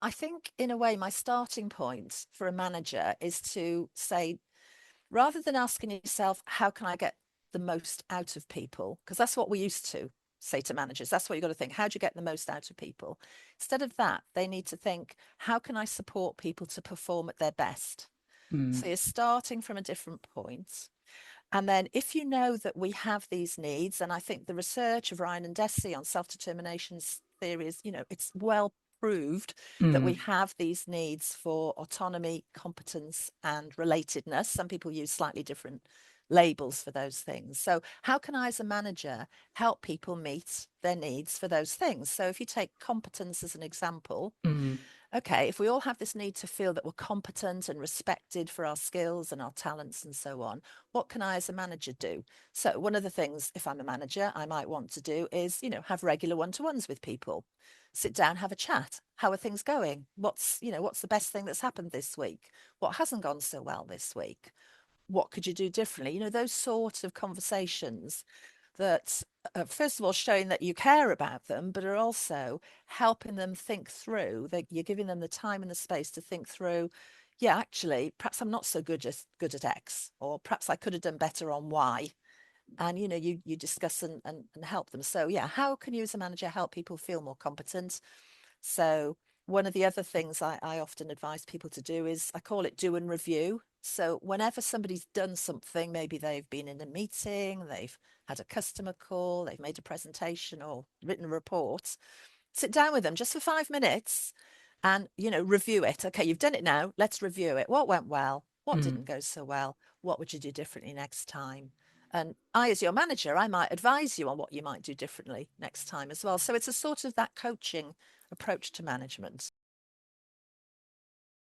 I think in a way, my starting point for a manager is to say, rather than asking yourself, how can I get the most out of people? Because that's what we used to say to managers. That's what you've got to think. How do you get the most out of people? Instead of that, they need to think, how can I support people to perform at their best? Mm, So you're starting from a different point. And then if you know that we have these needs, and I think the research of Ryan and Deci on self-determination theory is, it's well proved that we mm, have these needs for autonomy, competence, and relatedness. Some people use slightly different labels for those things. So how can I, as a manager, help people meet their needs for those things? So if you take competence as an example, mm, okay, if we all have this need to feel that we're competent and respected for our skills and our talents and so on, what can I as a manager do? So one of the things, if I'm a manager, I might want to do is, have regular one-to-ones with people. Sit down, have a chat. How are things going? What's the best thing that's happened this week? What hasn't gone so well this week? What could you do differently? Those sort of conversations that, first of all, showing that you care about them, but are also helping them think through, that you're giving them the time and the space to think through, yeah, actually, perhaps I'm not so good at X, or perhaps I could have done better on Y. And you discuss and help them. So yeah, how can you as a manager help people feel more competent? So one of the other things I often advise people to do is, I call it do and review. So whenever somebody's done something, maybe they've been in a meeting, they've had a customer call, they've made a presentation or written a report, sit down with them just for 5 minutes and, review it. Okay, you've done it now. Let's review it. What went well? What mm. didn't go so well? What would you do differently next time? And I, as your manager, I might advise you on what you might do differently next time as well. So it's a sort of that coaching approach to management.